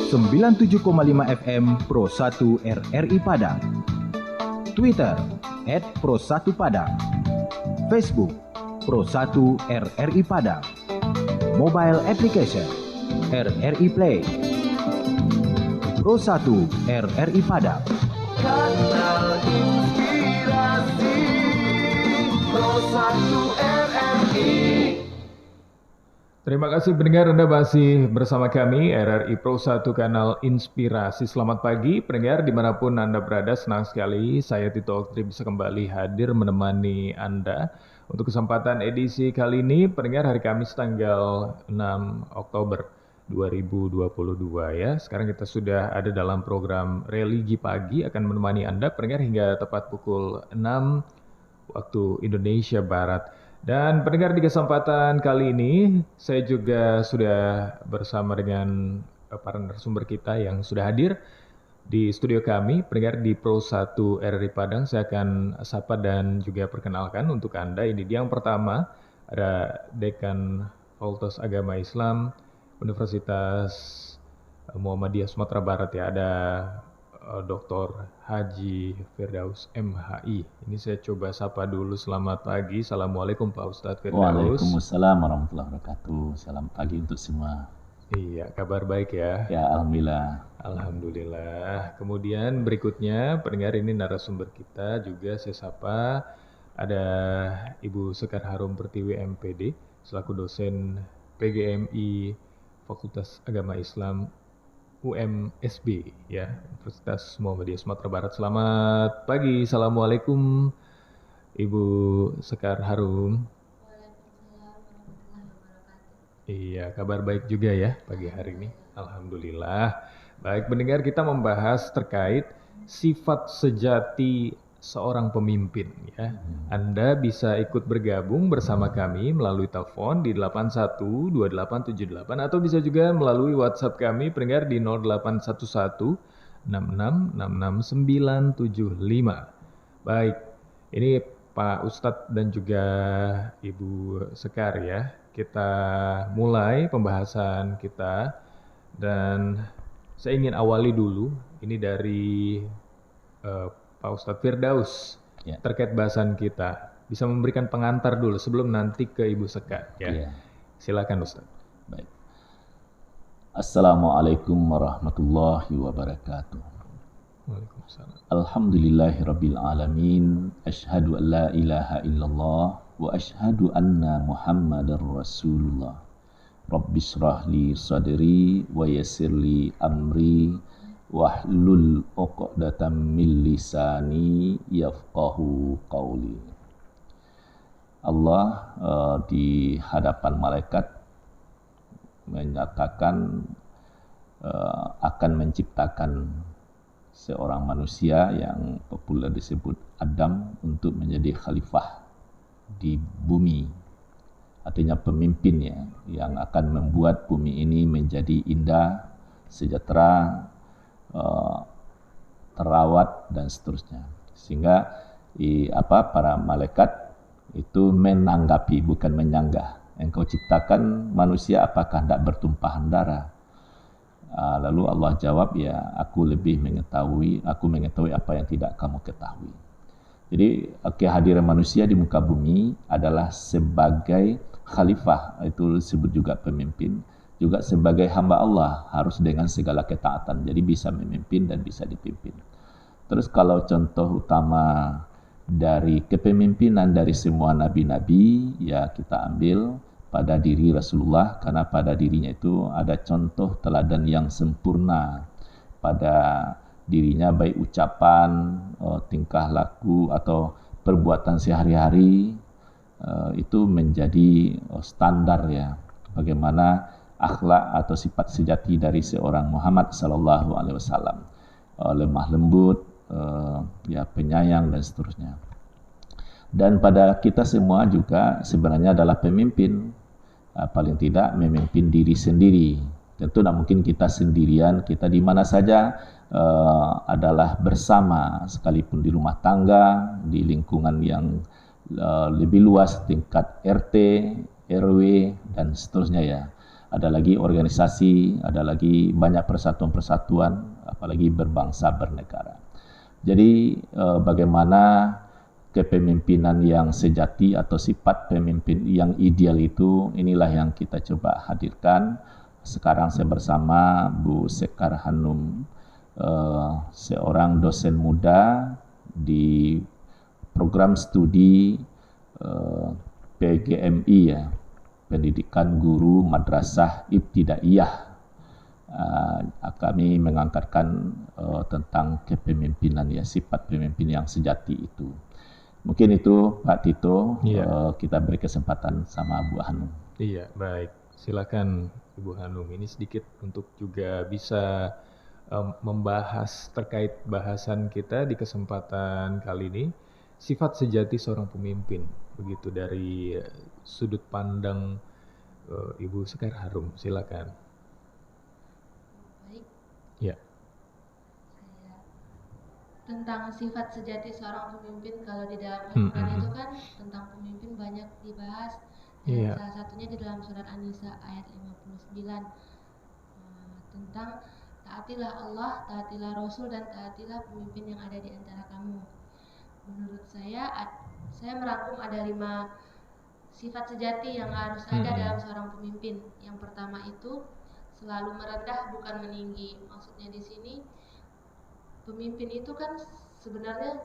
97,5 FM Pro 1 RRI Padang. Twitter @Pro1Padang. Facebook Pro 1 RRI Padang. Mobile application RRI Play. Pro 1 RRI Padang. Kanal Inspirasi Pro 1 RRI. Terima kasih pendengar, Anda masih bersama kami RRI Pro 1 Kanal Inspirasi. Selamat pagi pendengar dimanapun Anda berada, senang sekali saya Tito Oktri bisa kembali hadir menemani Anda untuk kesempatan edisi kali ini. Pendengar, hari Kamis tanggal 6 Oktober 2022 ya. Sekarang kita sudah ada dalam program Religi Pagi akan menemani Anda pendengar hingga tepat pukul 6 waktu Indonesia Barat. Dan pendengar, di kesempatan kali ini saya juga sudah bersama dengan para narasumber kita yang sudah hadir di studio kami, pendengar di Pro 1 RRI Padang. Saya akan sapa dan juga perkenalkan untuk Anda. Ini dia yang pertama, ada Dekan Fakultas Agama Islam Universitas Muhammadiyah Sumatera Barat ya, ada Dr. Haji Firdaus MHI. Ini saya coba sapa dulu. Selamat pagi. Assalamualaikum Pak Ustadz Firdaus. Waalaikumsalam warahmatullahi wabarakatuh. Selamat pagi untuk semua. Iya, kabar baik ya? Ya, alhamdulillah. Alhamdulillah. Kemudian berikutnya, pendengar, ini narasumber kita juga saya sapa. Ada Ibu Sekar Harum Pertiwi MPD, selaku dosen PGMI Fakultas Agama Islam UMSB ya, Universitas Muhammadiyah Sumatera Barat. Selamat pagi. Assalamualaikum Ibu Sekar Harum. Iya, kabar baik juga ya pagi hari ini. Alhamdulillah. Baik pendengar, kita membahas terkait sifat sejati seorang pemimpin ya. Anda bisa ikut bergabung bersama kami melalui telepon di 812878 atau bisa juga melalui WhatsApp kami pendengar di 0811 6666 975. Baik, ini Pak Ustadz dan juga Ibu Sekar ya. Kita mulai pembahasan kita dan saya ingin awali dulu ini dari Pak Ustadz Firdaus ya, terkait bahasan kita. Bisa memberikan pengantar dulu sebelum nanti ke Ibu Sekar ya. Ya. Silakan Ustadz. Baik. Assalamualaikum warahmatullahi wabarakatuh. Waalaikumsalam. Alhamdulillahirabbil alamin. Asyhadu an la ilaha illallah wa asyhadu anna Muhammadar Rasulullah. Rabbishrah li sadri wa yassirli amri wahlul 'uqdatam min lisani yafqahu qawli. Allah di hadapan malaikat menyatakan akan menciptakan seorang manusia yang populer disebut Adam untuk menjadi khalifah di bumi. Artinya pemimpinnya yang akan membuat bumi ini menjadi indah, sejahtera, terawat dan seterusnya, sehingga para malaikat itu menanggapi, bukan menyanggah. Engkau ciptakan manusia, apakah tidak bertumpahan darah? Lalu Allah jawab, ya aku mengetahui apa yang tidak kamu ketahui. Jadi kehadiran manusia di muka bumi adalah sebagai khalifah, itu disebut juga pemimpin, juga sebagai hamba Allah, harus dengan segala ketaatan. Jadi bisa memimpin dan bisa dipimpin. Terus kalau contoh utama dari kepemimpinan dari semua nabi-nabi, ya kita ambil pada diri Rasulullah, karena pada dirinya itu ada contoh teladan yang sempurna. Pada dirinya baik ucapan, tingkah laku atau perbuatan sehari-hari itu menjadi standar ya, bagaimana akhlak atau sifat sejati dari seorang Muhammad sallallahu alaihi wasallam. Lemah lembut, ya penyayang dan seterusnya. Dan pada kita semua juga sebenarnya adalah pemimpin, paling tidak memimpin diri sendiri. Tentu tidak mungkin kita sendirian, kita di mana saja adalah bersama, sekalipun di rumah tangga, di lingkungan yang lebih luas, tingkat RT, RW dan seterusnya ya. ada lagi organisasi, ada lagi banyak persatuan-persatuan, apalagi berbangsa bernegara. Jadi bagaimana kepemimpinan yang sejati atau sifat pemimpin yang ideal itu, inilah yang kita coba hadirkan. Sekarang saya bersama Bu Sekar Hanum, seorang dosen muda di program studi PGMI ya, Pendidikan Guru Madrasah Ibtidaiyah. Kami mengangkatkan tentang kepemimpinan ya, sifat pemimpin yang sejati itu. Mungkin itu Pak Tito, kita beri kesempatan sama Bu Hanum. Iya, baik. Silakan Ibu Hanum. Ini sedikit untuk juga bisa membahas terkait bahasan kita di kesempatan kali ini, sifat sejati seorang pemimpin. Begitu dari sudut pandang Ibu Sekar Hanum. Silakan. Baik. Ya. Tentang sifat sejati seorang pemimpin, kalau di dalam Al-Quran itu kan tentang pemimpin banyak dibahas, dan salah satunya di dalam surat An-Nisa ayat 59 tentang taatilah Allah, taatilah Rasul, dan taatilah pemimpin yang ada di antara kamu. Menurut saya merangkum ada 5 sifat sejati yang harus ada dalam seorang pemimpin. Yang pertama itu selalu merendah bukan meninggi. Maksudnya di sini pemimpin itu kan sebenarnya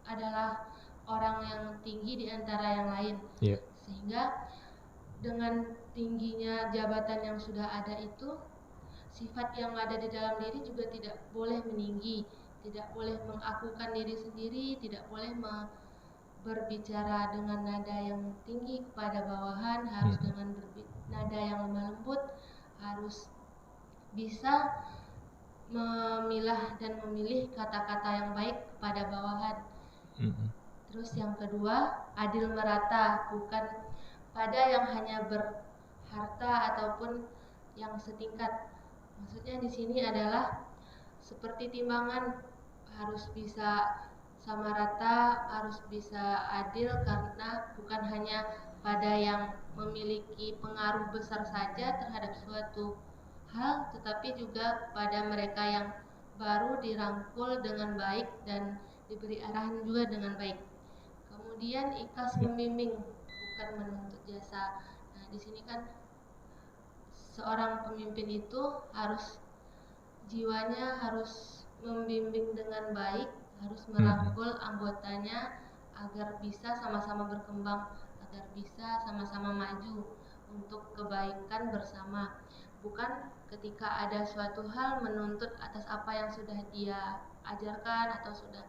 adalah orang yang tinggi di antara yang lain, sehingga dengan tingginya jabatan yang sudah ada itu, sifat yang ada di dalam diri juga tidak boleh meninggi, tidak boleh mengakukan diri sendiri, tidak boleh berbicara dengan nada yang tinggi kepada bawahan, harus dengan nada yang lemah lembut, harus bisa memilah dan memilih kata-kata yang baik kepada bawahan. Terus yang kedua, adil merata, bukan pada yang hanya berharta ataupun yang setingkat. Maksudnya di sini adalah seperti timbangan, harus bisa sama rata, harus bisa adil, karena bukan hanya pada yang memiliki pengaruh besar saja terhadap suatu hal, tetapi juga pada mereka yang baru dirangkul dengan baik dan diberi arahan juga dengan baik. Kemudian ikhlas membimbing, bukan menuntut jasa. Nah, di sini kan seorang pemimpin itu harus jiwanya harus membimbing dengan baik, harus merangkul anggotanya agar bisa sama-sama berkembang, agar bisa sama-sama maju untuk kebaikan bersama. Bukan ketika ada suatu hal menuntut atas apa yang sudah dia ajarkan, atau sudah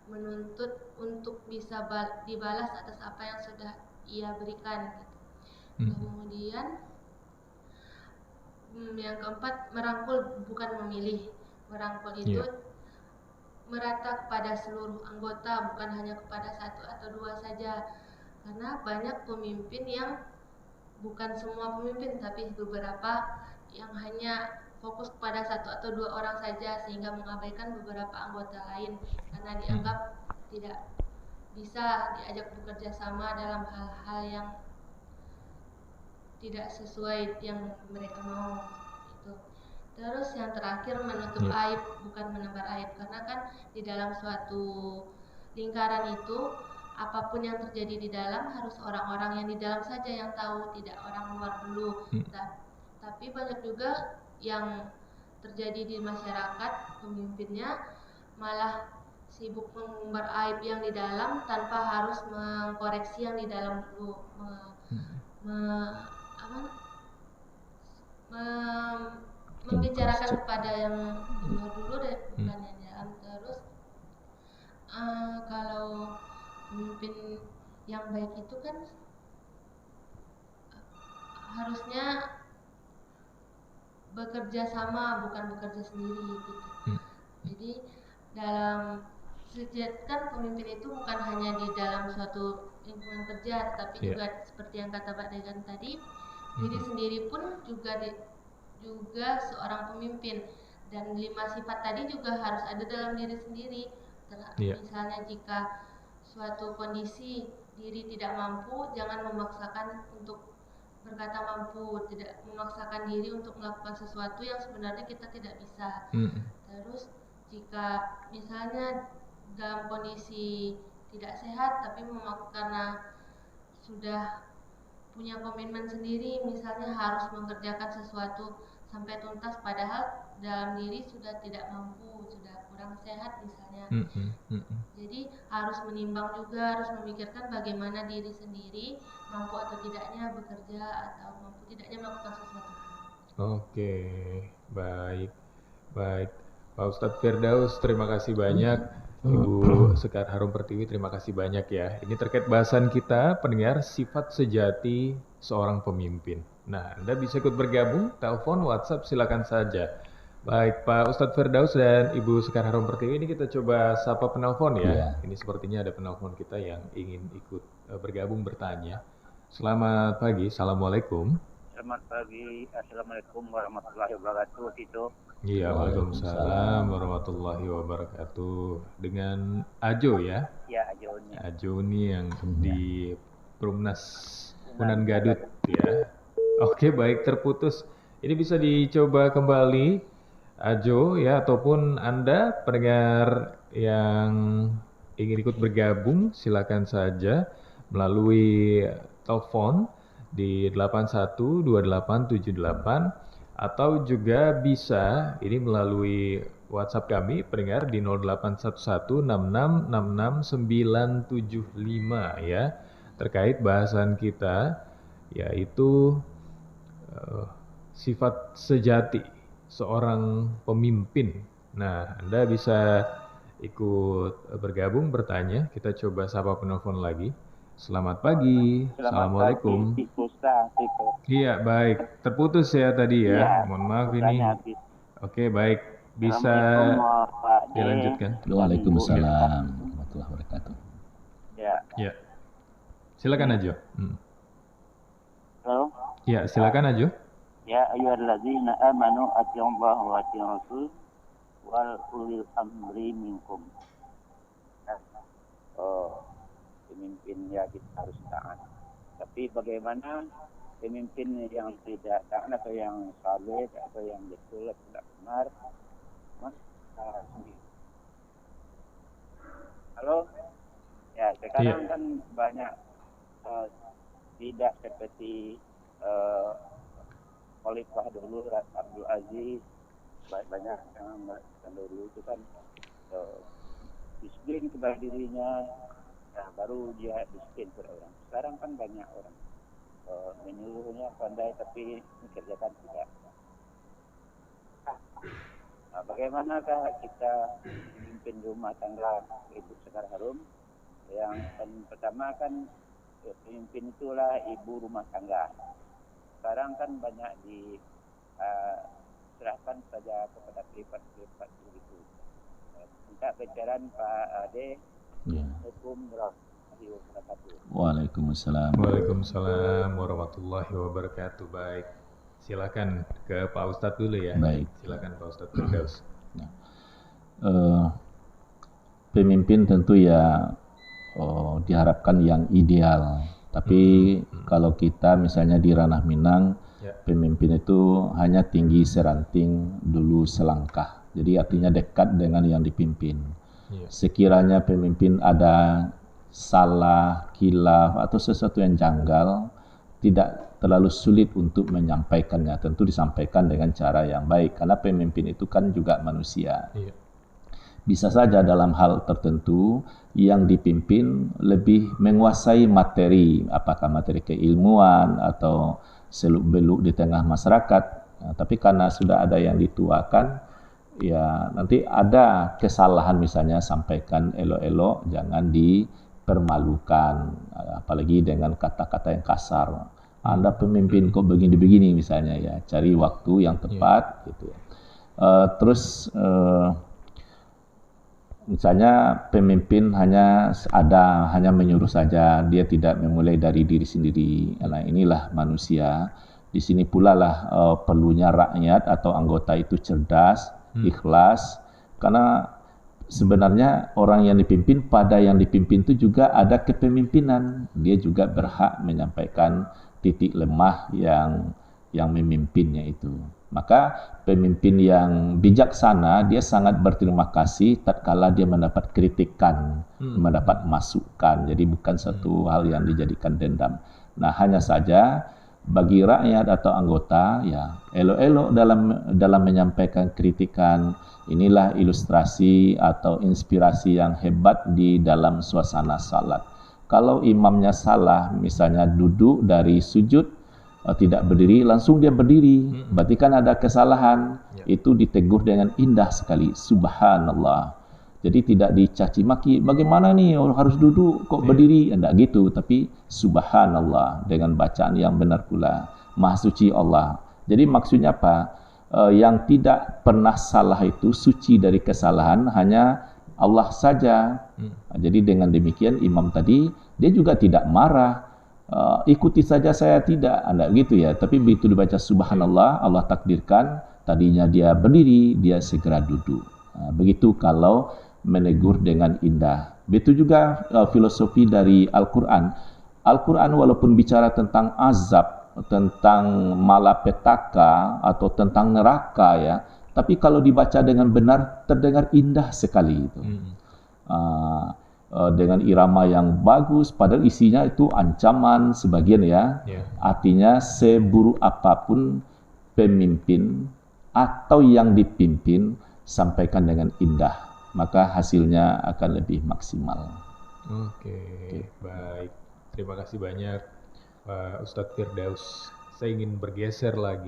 menuntut untuk bisa dibalas atas apa yang sudah ia berikan gitu. Kemudian yang keempat, merangkul bukan memilih. Merangkul itu merata kepada seluruh anggota, bukan hanya kepada satu atau dua saja, karena banyak pemimpin yang bukan semua pemimpin, tapi beberapa yang hanya fokus kepada satu atau dua orang saja, sehingga mengabaikan beberapa anggota lain karena dianggap tidak bisa diajak bekerja sama dalam hal-hal yang tidak sesuai yang mereka mau itu. Terus yang terakhir, menutup aib bukan menebar aib, karena kan di dalam suatu lingkaran itu apapun yang terjadi di dalam harus orang-orang yang di dalam saja yang tahu, tidak orang luar dulu. Tapi banyak juga yang terjadi di masyarakat, pemimpinnya malah sibuk mengumbar aib yang di dalam tanpa harus mengkoreksi yang di dalam dulu, membicarakan kepada yang di luar dulu dan bukan yang dalam. Terus kalau pemimpin yang baik itu kan harusnya bekerja sama, bukan bekerja sendiri gitu. Jadi dalam kan pemimpin itu bukan hanya di dalam suatu lingkungan kerja, tapi juga seperti yang kata Pak Degan tadi, diri sendiri pun juga seorang pemimpin, dan 5 sifat tadi juga harus ada dalam diri sendiri. Misalnya jika suatu kondisi diri tidak mampu, jangan memaksakan untuk berkata mampu, tidak memaksakan diri untuk melakukan sesuatu yang sebenarnya kita tidak bisa. Terus jika misalnya dalam kondisi tidak sehat tapi karena sudah punya komitmen sendiri, misalnya harus mengerjakan sesuatu sampai tuntas padahal dalam diri sudah tidak mampu, sudah kurang sehat misalnya. Jadi harus menimbang juga, harus memikirkan bagaimana diri sendiri mampu atau tidaknya bekerja atau mampu tidaknya melakukan sesuatu. Oke, baik. Pak Ustadz Firdaus, terima kasih banyak. Ibu Sekar Harum Pertiwi, terima kasih banyak ya. Ini terkait bahasan kita, pendengar, sifat sejati seorang pemimpin. Nah, Anda bisa ikut bergabung, telepon, WhatsApp, silakan saja. Baik, Pak Ustadz Firdaus dan Ibu Sekar Harum Pertiwi, ini kita coba sapa penelpon ya. Ini sepertinya ada penelpon kita yang ingin ikut bergabung bertanya. Selamat pagi, Assalamualaikum. Selamat pagi, Assalamualaikum warahmatullahi wabarakatuh. Itu. Iya, waalaikumsalam warahmatullahi wabarakatuh. Dengan Ajo ya? Ya, Ajo ini. Ajo ini yang di Perumnas Punan Gadut ya. Oke, baik, terputus. Ini bisa dicoba kembali Ajo ya, ataupun Anda pendengar yang ingin ikut bergabung silakan saja melalui telepon di 812878 atau juga bisa ini melalui WhatsApp kami pendengar di 0811666695 ya, terkait bahasan kita yaitu sifat sejati seorang pemimpin. Nah, Anda bisa ikut bergabung bertanya. Kita coba sapa penelpon lagi. Selamat pagi. Assalamualaikum. Iya, baik. Terputus ya tadi ya. Mohon maaf ini. Oke, baik. Bisa dilanjutkan. Waalaikumsalam warahmatullahi wabarakatuh. Ya. Silakan Ajo. Halo. Ya, silakan Ajo. Ya ayyuhalladzina amanu atiiullaha wa atiiur rasul wal ulil amri minkum. Pemimpin ya kita harus taat. Tapi bagaimana pemimpin yang tidak taat atau yang saleh atau yang betul tidak benar? Halo. Ya, sekarang kan banyak tidak seperti Khalifah dulu, Abdul Aziz, banyak yang dulu itu kan disiplin kepada dirinya. Nah, baru dia disiplin kepada orang. Sekarang kan banyak orang menyuruhnya pandai tapi mengerjakan tidak. Nah, bagaimanakah kita memimpin rumah tangga Ibu Sekar Harum? Yang pertama kan pemimpin itulah ibu rumah tangga. Sekarang kan banyak diserahkan saja kepada privat-privat begitu. Minta pencerahan Pak Ade. Waalaikumsalam. Waalaikumsalam warahmatullahi wabarakatuh. Baik, silakan ke Pak Ustadz dulu ya. Baik. Silakan Pak Ustadz Firdaus. Pemimpin tentu ya diharapkan yang ideal. Tapi kalau kita misalnya di ranah Minang, pemimpin itu hanya tinggi seranting dulu selangkah. Jadi artinya dekat dengan yang dipimpin. Sekiranya pemimpin ada salah, khilaf atau sesuatu yang janggal, tidak terlalu sulit untuk menyampaikannya. Tentu disampaikan dengan cara yang baik, karena pemimpin itu kan juga manusia. Bisa saja dalam hal tertentu yang dipimpin lebih menguasai materi, apakah materi keilmuan atau seluk-beluk di tengah masyarakat. Nah, tapi karena sudah ada yang dituakan, ya nanti ada kesalahan misalnya sampaikan elok-elok, jangan dipermalukan, apalagi dengan kata-kata yang kasar. Anda pemimpin kok begini-begini misalnya ya, cari waktu yang tepat gitu. Terus misalnya pemimpin hanya menyuruh saja, dia tidak memulai dari diri sendiri. Nah, inilah manusia. Di sini pula lah perlunya rakyat atau anggota itu cerdas, ikhlas, karena sebenarnya orang yang dipimpin, pada yang dipimpin itu juga ada kepemimpinan. Dia juga berhak menyampaikan titik lemah yang memimpinnya itu. Maka pemimpin yang bijaksana dia sangat berterima kasih tatkala dia mendapat kritikan, mendapat masukan. Jadi bukan satu hal yang dijadikan dendam. Nah, hanya saja bagi rakyat atau anggota ya elok-elok dalam menyampaikan kritikan. Inilah ilustrasi atau inspirasi yang hebat di dalam suasana salat. Kalau imamnya salah, misalnya duduk dari sujud tidak berdiri, langsung dia berdiri, berarti kan ada kesalahan. Itu ditegur dengan indah sekali, subhanallah. Jadi tidak dicaci maki, bagaimana nih harus duduk kok berdiri, tidak gitu, tapi subhanallah dengan bacaan yang benar pula, maha suci Allah. Jadi maksudnya apa? Yang tidak pernah salah itu suci dari kesalahan hanya Allah saja. Jadi dengan demikian imam tadi dia juga tidak marah. Ikuti saja saya tidak, anda gitu ya. Tapi begitu dibaca subhanallah, Allah takdirkan tadinya dia berdiri, dia segera duduk. Begitu kalau menegur dengan indah. Begitu juga filosofi dari Al-Quran. Al-Quran walaupun bicara tentang azab, tentang malapetaka atau tentang neraka ya, tapi kalau dibaca dengan benar terdengar indah sekali itu. Dengan irama yang bagus, padahal isinya itu ancaman sebagian ya. Artinya seburuk apapun pemimpin atau yang dipimpin, sampaikan dengan indah, maka hasilnya akan lebih maksimal. Oke. Baik. Terima kasih banyak Pak Ustadz Firdaus. Saya ingin bergeser lagi